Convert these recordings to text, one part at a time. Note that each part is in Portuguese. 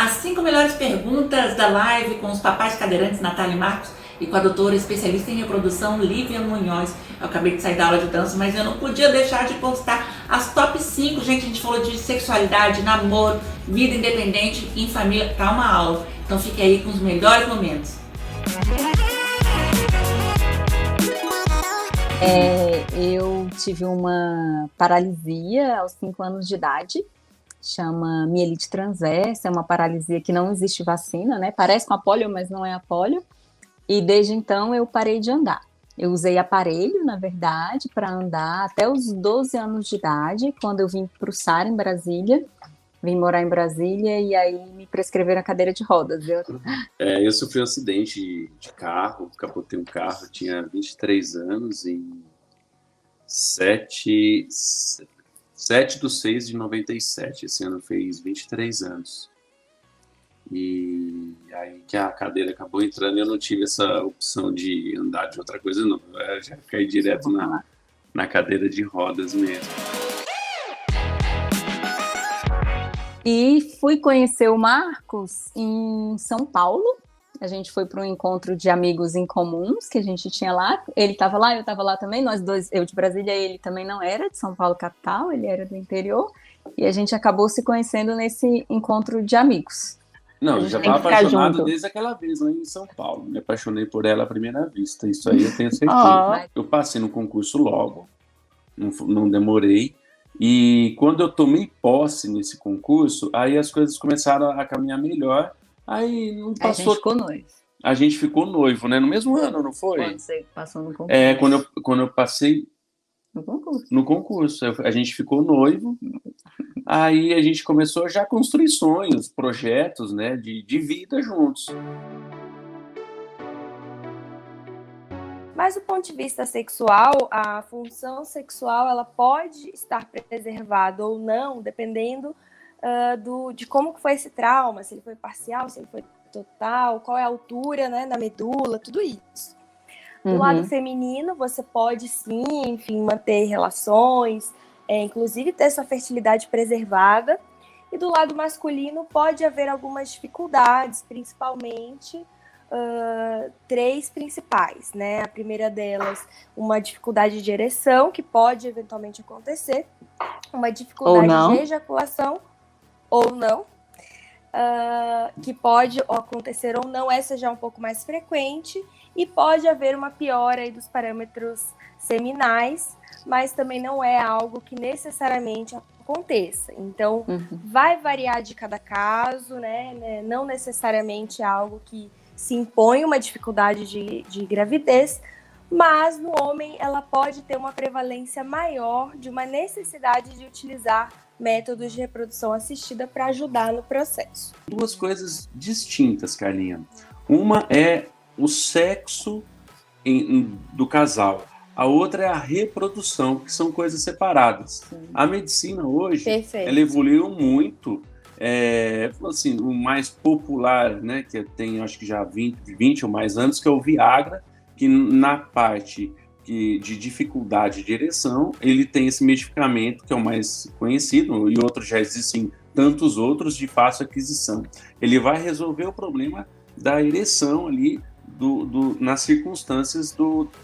As 5 melhores perguntas da live com os papais cadeirantes Natália e Marcos e com a doutora especialista em reprodução Lívia Munhoz. Eu acabei de sair da aula de dança, mas eu não podia deixar de postar as top 5. Gente, a gente falou de sexualidade, namoro, vida independente em família. Tá uma aula. Então fique aí com os melhores momentos. Eu tive uma paralisia aos 5 anos de idade, chama mielite transversa, é uma paralisia que não existe vacina, né? Parece com a polio, mas não é a polio. E desde então eu parei de andar. Eu usei aparelho, na verdade, para andar até os 12 anos de idade, quando eu vim para o SAR em Brasília, vim morar em Brasília e aí me prescreveram a cadeira de rodas. Eu sofri um acidente de carro, capotei um carro, tinha 23 anos, em 7/6/97. Esse ano fez 23 anos. E aí que a cadeira acabou entrando e eu não tive essa opção de andar de outra coisa, não. Eu já caí direto na cadeira de rodas mesmo. E fui conhecer o Marcos em São Paulo. A gente foi para um encontro de amigos em comuns que a gente tinha lá. Ele estava lá, eu estava lá também. Nós dois, eu de Brasília, ele também não era de São Paulo capital, ele era do interior. E a gente acabou se conhecendo nesse encontro de amigos. Não, eu já estava apaixonado desde aquela vez lá em São Paulo. Me apaixonei por ela à primeira vista. Isso aí eu tenho certeza. Eu passei no concurso logo, não demorei. E quando eu tomei posse nesse concurso, aí as coisas começaram a caminhar melhor. Aí não passou. A gente ficou noivo, né? No mesmo ano, não foi? Quando você passou no concurso. Quando eu passei no concurso. A gente ficou noivo. Aí a gente começou já a construir sonhos, projetos, né, de vida juntos. Mas do ponto de vista sexual, a função sexual ela pode estar preservada ou não, dependendo de como foi esse trauma, se ele foi parcial, se ele foi total, qual é a altura, né, da medula, tudo isso. Do lado feminino, você pode sim, enfim, manter relações, inclusive ter sua fertilidade preservada. E do lado masculino pode haver algumas dificuldades, principalmente 3 principais, né? A primeira delas, uma dificuldade de ereção, que pode eventualmente acontecer, uma dificuldade de ejaculação, ou não, que pode acontecer ou não, essa já é um pouco mais frequente, e pode haver uma piora aí dos parâmetros seminais, mas também não é algo que necessariamente aconteça. Então, vai variar de cada caso, né? Não necessariamente é algo que se impõe uma dificuldade de gravidez, mas no homem ela pode ter uma prevalência maior de uma necessidade de utilizar métodos de reprodução assistida para ajudar no processo. 2 coisas distintas, Carlinha. Uma é o sexo do casal. A outra é a reprodução, que são coisas separadas. Sim. A medicina hoje, ela evoluiu muito. Assim, o mais popular, né, que tem acho que já 20 ou mais anos, que é o Viagra, que na parte de dificuldade de ereção, ele tem esse medicamento que é o mais conhecido, e outros já existem tantos outros de fácil aquisição. Ele vai resolver o problema da ereção ali, nas circunstâncias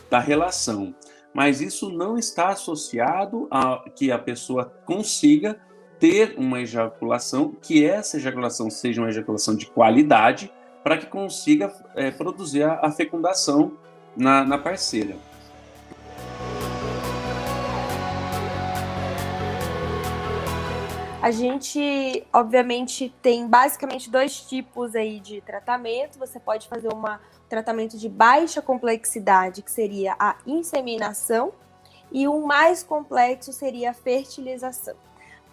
da relação. Mas isso não está associado a que a pessoa consiga ter uma ejaculação, que essa ejaculação seja uma ejaculação de qualidade, para que consiga produzir a fecundação na parceira. A gente, obviamente, tem basicamente 2 tipos aí de tratamento. Você pode fazer um tratamento de baixa complexidade, que seria a inseminação, e o mais complexo seria a fertilização.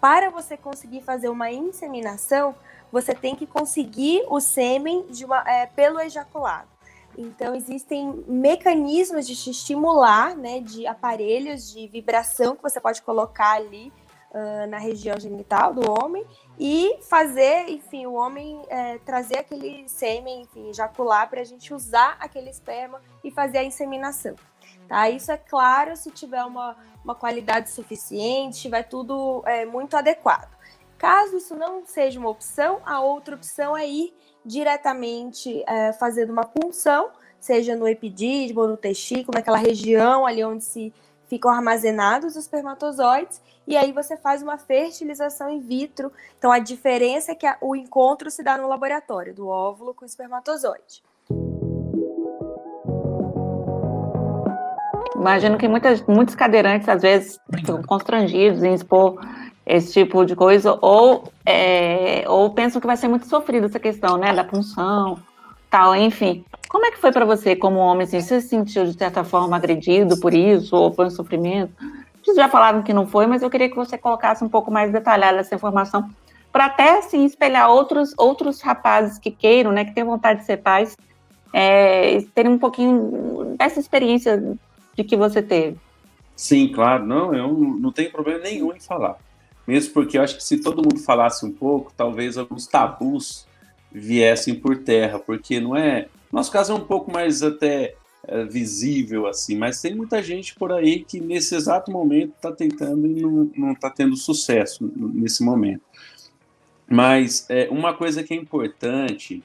Para você conseguir fazer uma inseminação, você tem que conseguir o sêmen pelo ejaculado. Então, existem mecanismos de te estimular, né, de aparelhos de vibração que você pode colocar ali na região genital do homem e fazer, enfim, o homem trazer aquele sêmen, enfim, ejacular para a gente usar aquele esperma e fazer a inseminação. Tá? Isso é claro se tiver uma qualidade suficiente, tiver tudo muito adequado. Caso isso não seja uma opção, a outra opção é ir diretamente fazendo uma punção, seja no epidídimo, no testículo, naquela região ali onde se ficam armazenados os espermatozoides, e aí você faz uma fertilização in vitro. Então, a diferença é que o encontro se dá no laboratório, do óvulo com o espermatozoide. Imagino que muitos cadeirantes, às vezes, ficam constrangidos em expor esse tipo de coisa, ou pensam que vai ser muito sofrido essa questão, né, da punção, tal, enfim. Como é que foi para você, como homem, assim, você se sentiu, de certa forma, agredido por isso, ou foi um sofrimento? Vocês já falaram que não foi, mas eu queria que você colocasse um pouco mais detalhada essa informação, para até, assim, espelhar outros rapazes que queiram, né, que tenham vontade de ser pais, terem um pouquinho dessa experiência de que você teve. Sim, claro, não, eu não tenho problema nenhum em falar. Mesmo porque eu acho que se todo mundo falasse um pouco, talvez alguns tabus viessem por terra, porque não é... Nosso caso é um pouco mais até visível, assim, mas tem muita gente por aí que nesse exato momento está tentando e não está tendo sucesso nesse momento. Mas uma coisa que é importante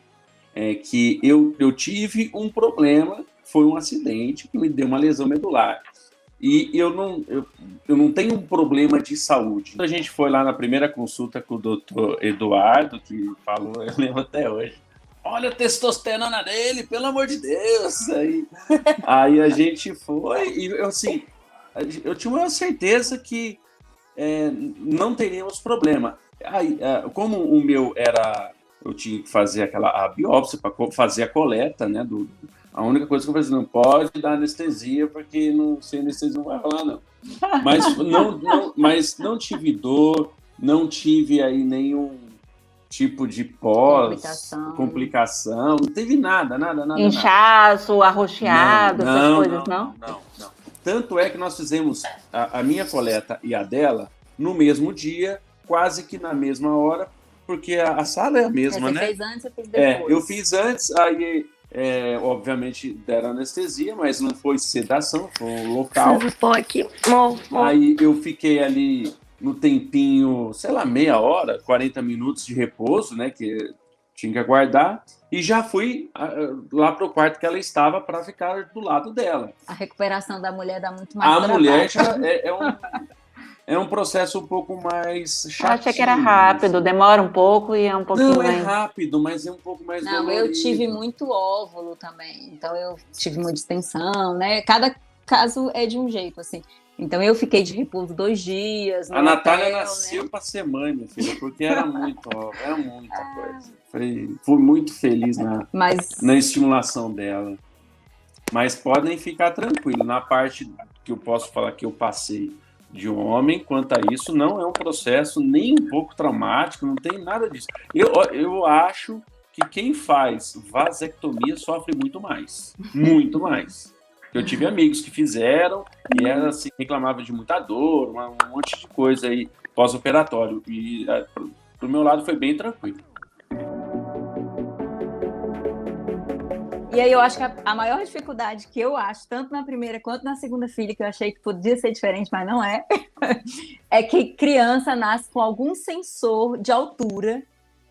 é que eu tive um problema, foi um acidente que me deu uma lesão medular. E eu não tenho um problema de saúde. A gente foi lá na primeira consulta com o doutor Eduardo, que falou, eu lembro até hoje, olha a testosterona dele, pelo amor de Deus. Aí a gente foi e eu tinha uma certeza que não teríamos problema. Aí, como o meu era, eu tinha que fazer a biópsia para fazer a coleta, né, a única coisa que eu falei, não pode dar anestesia, porque sem anestesia não vai rolar, não. Mas não tive dor, não tive aí nenhum tipo de complicação, não teve nada. Inchaço, arroxeado, essas coisas, não? Não. Tanto é que nós fizemos a minha coleta e a dela no mesmo dia, quase que na mesma hora, porque a sala é a mesma, né? Você fez antes, eu fiz depois. Eu fiz antes, aí... obviamente deram anestesia, mas não foi sedação, foi um local. Aqui. Aí eu fiquei ali no tempinho, sei lá, meia hora, 40 minutos de repouso, né, que tinha que aguardar, e já fui lá pro quarto que ela estava para ficar do lado dela. A recuperação da mulher dá muito mais trabalho. A mulher já é um processo um pouco mais chato. Eu achei que era rápido, demora um pouco e é um pouquinho mais... Não, é rápido, mas é um pouco mais dolorido. Eu tive muito óvulo também, então eu tive muita distensão, né? Cada caso é de um jeito, assim. Então eu fiquei de repouso 2 dias. A Natália nasceu para ser mãe, minha filha, porque era muito óvulo, era muita coisa. Fui muito feliz na estimulação dela. Mas podem ficar tranquilos, na parte que eu posso falar que eu passei de um homem, quanto a isso, não é um processo nem um pouco traumático, não tem nada disso. Eu acho que quem faz vasectomia sofre muito mais. Muito mais. Eu tive amigos que fizeram e ela assim, reclamava de muita dor, um monte de coisa aí pós-operatório. E pro meu lado foi bem tranquilo. E aí eu acho que a maior dificuldade que eu acho, tanto na primeira quanto na segunda filha, que eu achei que podia ser diferente, mas não é, é que criança nasce com algum sensor de altura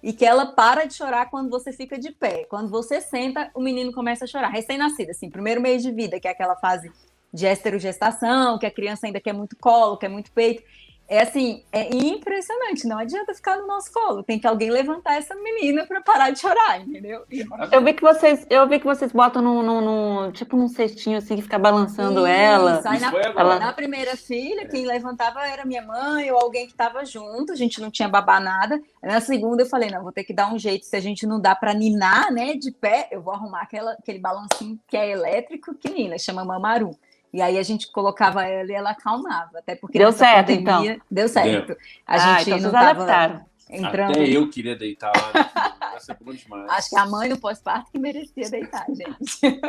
e que ela para de chorar quando você fica de pé. Quando você senta, o menino começa a chorar. Recém-nascido, assim, primeiro mês de vida, que é aquela fase de esterogestação, que a criança ainda quer muito colo, quer muito peito. É assim, é impressionante, não adianta ficar no nosso colo, tem que alguém levantar essa menina para parar de chorar, entendeu? Eu vi que vocês botam tipo num cestinho assim, que fica balançando ela. Aí na primeira filha, quem levantava era minha mãe ou alguém que estava junto, a gente não tinha babá nada. Na segunda eu falei, não, vou ter que dar um jeito, se a gente não dá para ninar, né, de pé, eu vou arrumar aquele balancinho que é elétrico, que nina, chama Mamaru. E aí a gente colocava ela e ela acalmava, até porque deu certo, pandemia, então. Deu certo. A gente então não estava entrando. Até eu queria deitar lá, vai ser bom demais. Acho que a mãe no pós-parto que merecia deitar, gente.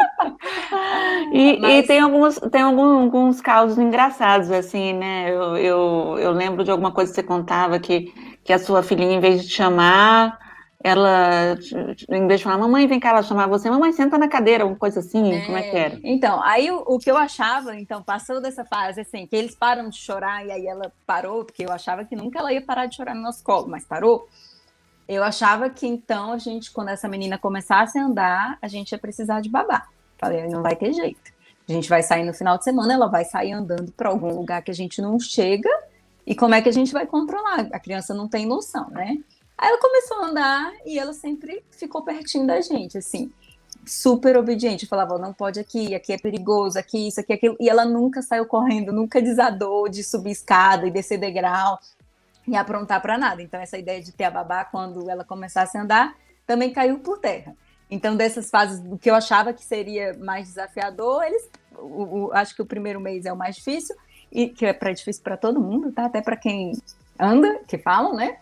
E tem alguns causos engraçados, assim, né? Eu lembro de alguma coisa que você contava que a sua filhinha, em vez de te chamar, ela, em vez de falar, mamãe, vem cá, ela chamava você, mamãe, senta na cadeira, alguma coisa assim, como é que era? Então, aí o que eu achava, então, passou dessa fase, assim, que eles param de chorar, e aí ela parou, porque eu achava que nunca ela ia parar de chorar no nosso colo, mas parou. Eu achava que, então, a gente, quando essa menina começasse a andar, a gente ia precisar de babá. Falei, não vai ter jeito. A gente vai sair no final de semana, ela vai sair andando para algum lugar que a gente não chega, e como é que a gente vai controlar? A criança não tem noção, né? Aí ela começou a andar e ela sempre ficou pertinho da gente, assim, super obediente. Eu falava, não pode aqui é perigoso, aqui isso, aqui aquilo. E ela nunca saiu correndo, nunca desandou de subir escada e descer degrau e aprontar para nada. Então essa ideia de ter a babá quando ela começasse a andar também caiu por terra. Então dessas fases do que eu achava que seria mais desafiador, acho que o primeiro mês é o mais difícil, e que é difícil para todo mundo, tá? Até para quem anda, que falam, né?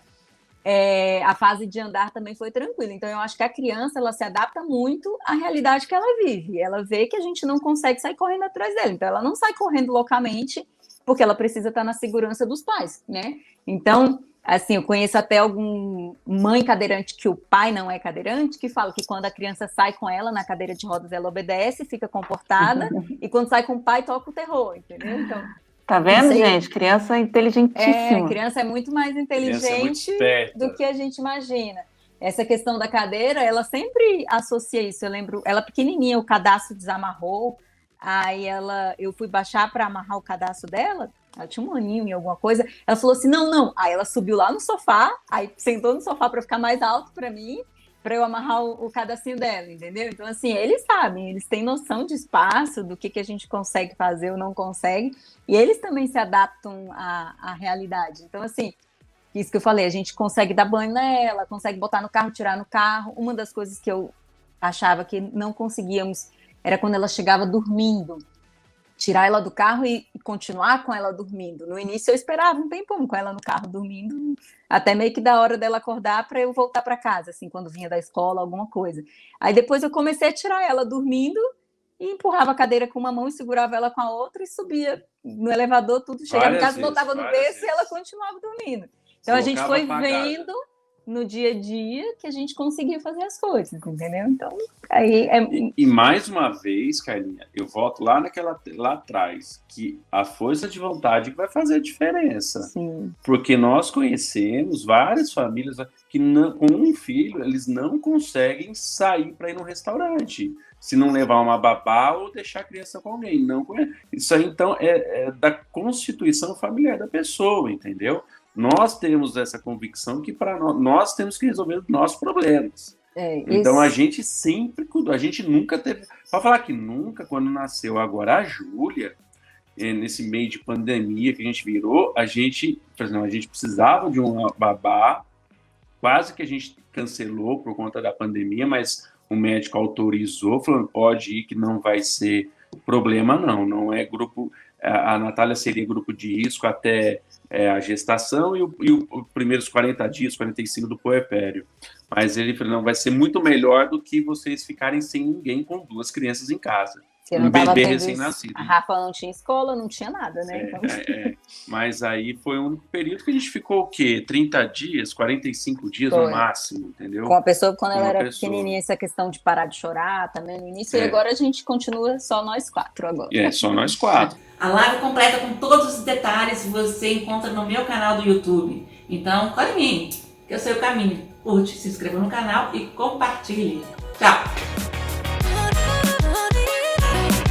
A fase de andar também foi tranquila. Então, eu acho que a criança, ela se adapta muito à realidade que ela vive. Ela vê que a gente não consegue sair correndo atrás dela. Então, ela não sai correndo loucamente, porque ela precisa estar na segurança dos pais, né? Então, assim, eu conheço até alguma mãe cadeirante que o pai não é cadeirante, que fala que quando a criança sai com ela na cadeira de rodas, ela obedece, fica comportada, e quando sai com o pai, toca o terror, entendeu? Então... Tá vendo, gente? Criança inteligentíssima. Criança é muito mais inteligente do que a gente imagina. Essa questão da cadeira, ela sempre associa isso. Eu lembro, ela pequenininha, o cadastro desamarrou, aí eu fui baixar para amarrar o cadastro dela, ela tinha um aninho em alguma coisa, ela falou assim, não. Aí ela subiu lá no sofá, aí sentou no sofá para ficar mais alto para mim, para eu amarrar o cadastrinho dela, entendeu? Então, assim, eles sabem, eles têm noção de espaço, do que a gente consegue fazer ou não consegue, e eles também se adaptam à realidade. Então, assim, isso que eu falei, a gente consegue dar banho nela, consegue botar no carro, tirar no carro. Uma das coisas que eu achava que não conseguíamos era quando ela chegava dormindo, tirar ela do carro e continuar com ela dormindo. No início eu esperava um tempão com ela no carro dormindo, até meio que da hora dela acordar para eu voltar para casa, assim, quando vinha da escola, alguma coisa. Aí depois eu comecei a tirar ela dormindo e empurrava a cadeira com uma mão e segurava ela com a outra e subia no elevador, tudo, chegava em casa, botava no berço e ela continuava dormindo. Então a gente foi vendo no dia a dia que a gente conseguia fazer as coisas, entendeu? Então, aí E mais uma vez, Carlinha, eu volto lá atrás, que a força de vontade vai fazer a diferença. Sim. Porque nós conhecemos várias famílias que com um filho, eles não conseguem sair para ir no restaurante, se não levar uma babá ou deixar a criança com alguém. Isso aí, então, é da constituição familiar da pessoa, entendeu? Nós temos essa convicção que para nós temos que resolver os nossos problemas. Então a gente sempre cuidou, a gente nunca teve, para falar que nunca, quando nasceu agora a Júlia, nesse meio de pandemia que a gente virou, a gente precisava de uma babá, quase que a gente cancelou por conta da pandemia, mas o médico autorizou, falando, pode ir que não vai ser problema não é grupo, a Natália seria grupo de risco até a gestação e os primeiros 40 dias, 45 do puerpério. Mas ele falou, não, vai ser muito melhor do que vocês ficarem sem ninguém com 2 crianças em casa. Um bebê recém-nascido. A Rafa não tinha escola, não tinha nada, né? Mas aí foi um período que a gente ficou o quê? 30 dias, 45 dias no máximo, entendeu? Com a pessoa, quando ela era pequenininha, essa questão de parar de chorar também no início, e agora a gente continua só nós 4 agora. Só nós 4. A live completa com todos os detalhes você encontra no meu canal do YouTube. Então, corre em mim, que eu sei o caminho. Curte, se inscreva no canal e compartilhe. Tchau!